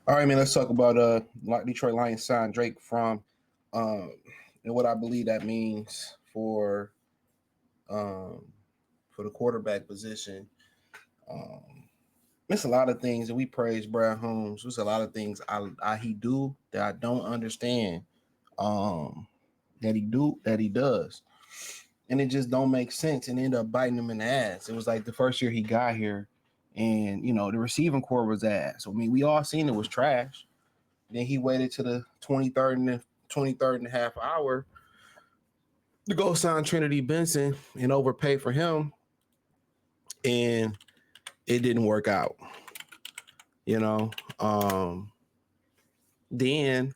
All right, man. Let's talk about Detroit Lions signed Drake Fromm, um, and what I believe that means um, for the quarterback position. Um, there's a lot of things that we praise Brad Holmes. There's a lot of things he do that I don't understand. Um, that he does, and it just don't make sense, and end up biting him in the ass. It was like the first year he got here, and the receiving core was ass. I mean, we all seen it was trash. Then he waited to the 23rd and a half hour to go sign Trinity Benson and overpay for him, and it didn't work out. You know, then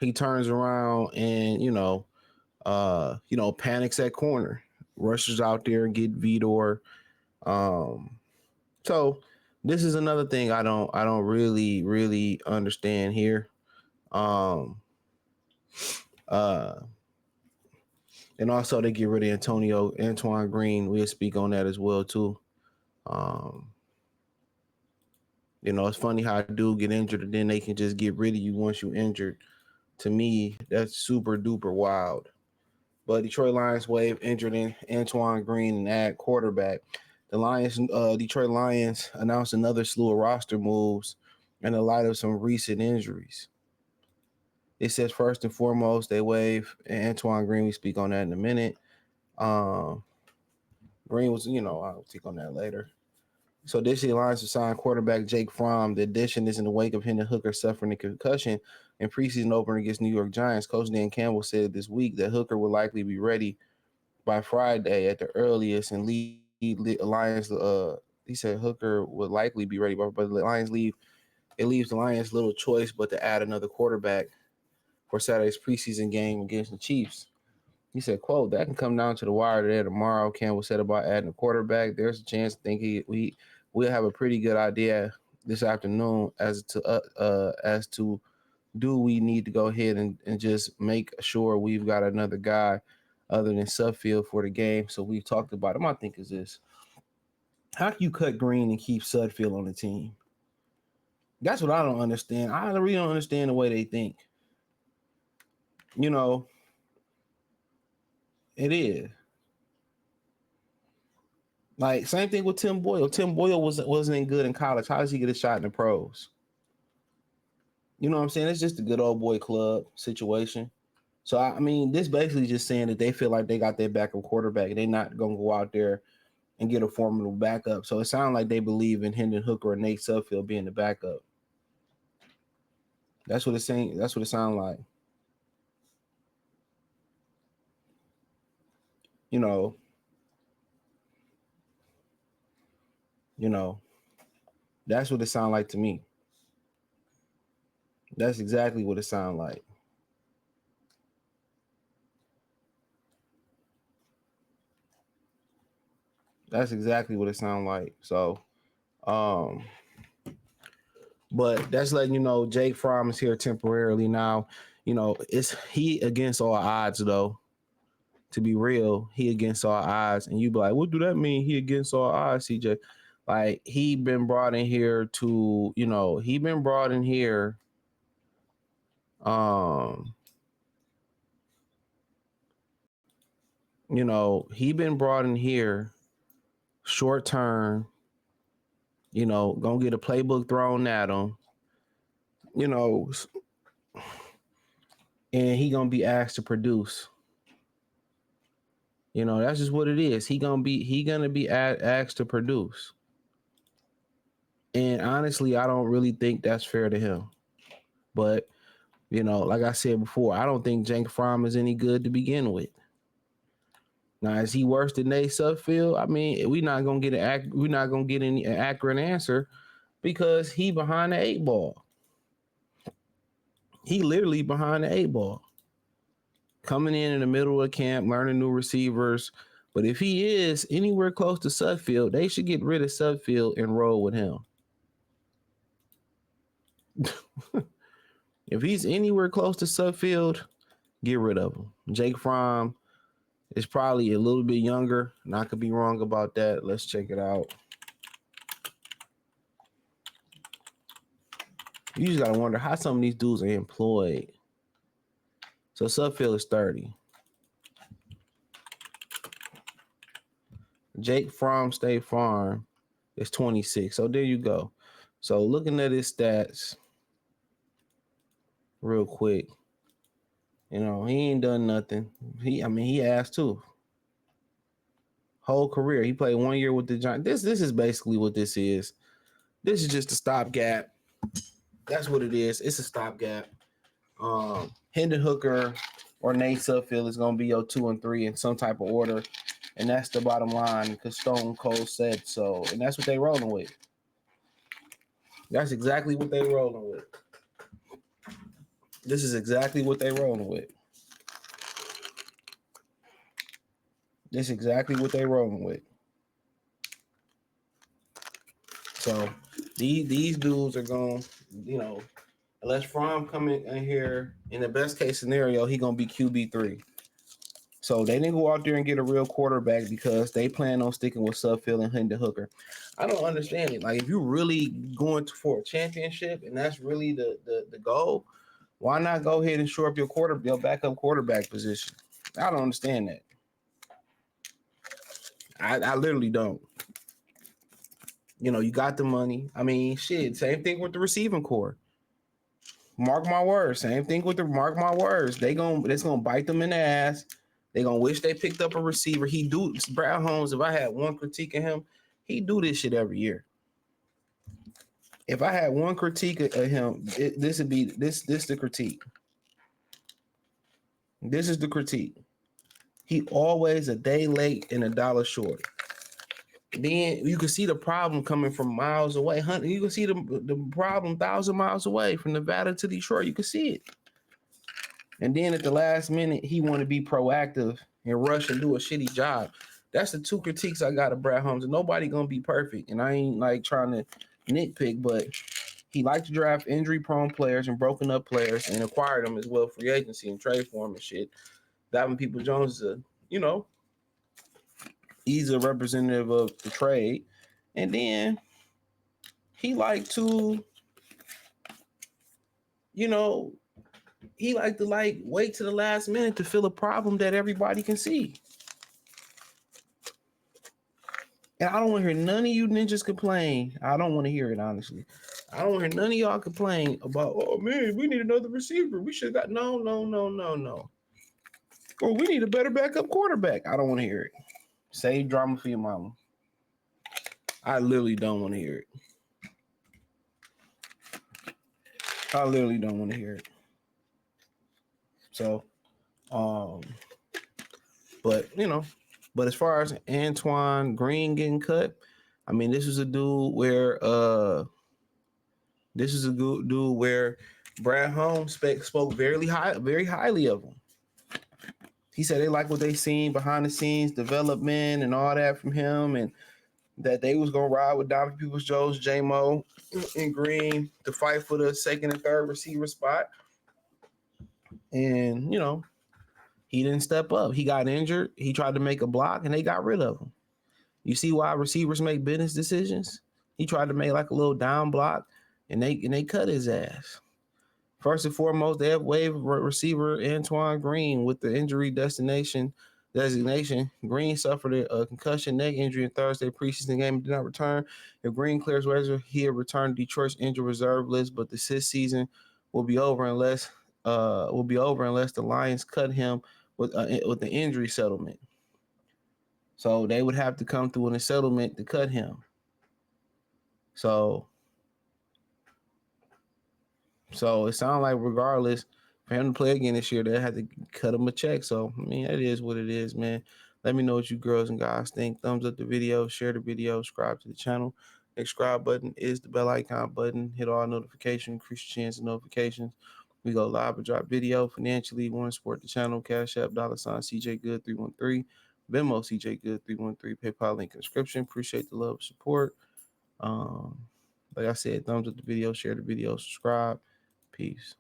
he turns around and panics at corner, rushes out there and get Vidor. Um, so this is another thing I don't really understand here. Um, uh, and also they get rid of Antoine Green. We'll speak on that as well too. Um, it's funny how a dude get injured and then they can just get rid of you once you injured. To me, that's super duper wild. But Detroit Lions waive injured in Antoine Green and add quarterback. Detroit Lions announced another slew of roster moves in the light of some recent injuries. It says first and foremost they waive Antoine Green. We speak on that in a minute. Um, Green was, I'll speak on that later. So this year, Lions have signed quarterback Jake Fromm. The addition is in the wake of Hendon Hooker suffering a concussion in preseason opener against New York Giants. Coach Dan Campbell said this week that Hooker will likely be ready by Friday at the earliest and lead Lions. He said Hooker would likely be ready, but the Lions leave. It leaves the Lions little choice but to add another quarterback for Saturday's preseason game against the Chiefs. He said, "quote That can come down to the wire today or tomorrow." Campbell said about adding a quarterback. There's a chance to think we'll have a pretty good idea this afternoon as to do we need to go ahead and just make sure we've got another guy other than Sudfeld for the game. So we've talked about it. My thing is this: how can you cut Green and keep Sudfeld on the team? That's what I don't understand. I really don't understand the way they think. You know, it is. Like, same thing with Tim Boyle. Tim Boyle wasn't good in college. How does he get a shot in the pros? You know what I'm saying? It's just a good old boy club situation. So, I mean, this basically just saying that they feel like they got their backup quarterback. They're not going to go out there and get a formidable backup. So it sounds like they believe in Hendon Hooker or Nate Sudfeld being the backup. That's what it's saying. That's what it sounds like. You know, you know, that's what it sounds like to me. That's exactly what it sounds like. That's exactly what it sounds like. So, um, but that's letting you know Jake Fromm is here temporarily now. It's he against all odds though. To be real, he against all odds. And you be like, what do that mean? He against all odds, CJ. Like, he been brought in here to, he been brought in here. Um, he been brought in here short term, gonna get a playbook thrown at him, you know, and he gonna be asked to produce. That's just what it is. He gonna be asked to produce. And honestly, I don't really think that's fair to him. But like I said before, I don't think Jake Fromm is any good to begin with. Now, is he worse than Nate Sudfeld? I mean, we're not gonna get any accurate answer because he behind the eight ball. He literally behind the eight ball, coming in the middle of camp, learning new receivers. But if he is anywhere close to Sudfeld, they should get rid of Sudfeld and roll with him. If he's anywhere close to Sudfeld, get rid of him. Jake Fromm is probably a little bit younger, and I could be wrong about that. Let's check it out. You just gotta wonder how some of these dudes are employed. So Suffield is 30. Jake Fromm State Farm is 26. So there you go. So looking at his stats real quick, he ain't done nothing. He asked too. Whole career. He played 1 year with the Giants. This is basically what this is. This is just a stopgap. That's what it is. It's a stopgap. Hendon Hooker or Nate Suffield is gonna be your 2 and 3 in some type of order. And that's the bottom line because Stone Cold said so. And that's what they rolling with. That's exactly what they rolling with. This is exactly what they rolling with. This is exactly what they rolling with. So these dudes are going, unless Fromm come in here, in the best case scenario, he going to be QB3. So they didn't go out there and get a real quarterback because they plan on sticking with Suffield and Hendon Hooker. I don't understand it. Like, if you're really going for a championship and that's really the goal, why not go ahead and shore up your backup quarterback position? I don't understand that. I literally don't. You got the money. I mean, shit, same thing with the receiving core. Mark my words. Same thing with mark my words. It's gonna bite them in the ass. They gonna wish they picked up a receiver. Brad Holmes, if I had one critique of him, he do this shit every year. If I had one critique of him, this would be the critique. This is the critique. He always a day late and a dollar short. Then you can see the problem coming from miles away. You can see the problem 1,000 miles away from Nevada to Detroit. You can see it. And then at the last minute, he want to be proactive and rush and do a shitty job. That's the two critiques I got of Brad Holmes. And nobody gonna be perfect. And I ain't like trying to nitpick, but he liked to draft injury-prone players and broken up players and acquire them as well, free agency and trade for him and shit. Davin People Jones is he's a representative of the trade. And then he liked to, wait to the last minute to fill a problem that everybody can see. And I don't want to hear none of you ninjas complain. I don't want to hear it, honestly. I don't want to hear none of y'all complain about, oh man, we need another receiver. We should have got no. Or we need a better backup quarterback. I don't want to hear it. Save drama for your mama. I literally don't want to hear it. I literally don't want to hear it. So, but as far as Antoine Green getting cut, I mean, this is a dude where Brad Holmes spoke very highly of him. He said they like what they seen behind the scenes development and all that from him, and that they was gonna ride with Donovan Peoples-Jones, J-Mo, and Green to fight for the second and third receiver spot. And he didn't step up. He got injured. He tried to make a block, and they got rid of him. You see why receivers make business decisions? He tried to make like a little down block, and they cut his ass. First and foremost, they have waived receiver Antoine Green with the injury designation. Green suffered a concussion neck injury in Thursday preseason game and did not return. If Green clears waiver, he'll return to Detroit's injured reserve list, but this season will be over unless the Lions cut him with the injury settlement. So they would have to come through in a settlement to cut him. So it sounds like regardless, for him to play again this year, they had to cut him a check. So, I mean, it is what it is, man. Let me know what you girls and guys think. Thumbs up the video, share the video, subscribe to the channel. Next subscribe button is the bell icon button. Hit all notifications, increase your chance of notifications. We go live or drop video. Financially, want to support the channel, Cash App, $CJ Good 313, Venmo CJ Good 313, PayPal link in the description. Appreciate the love and support. Like I said, thumbs up the video, share the video, subscribe. Peace.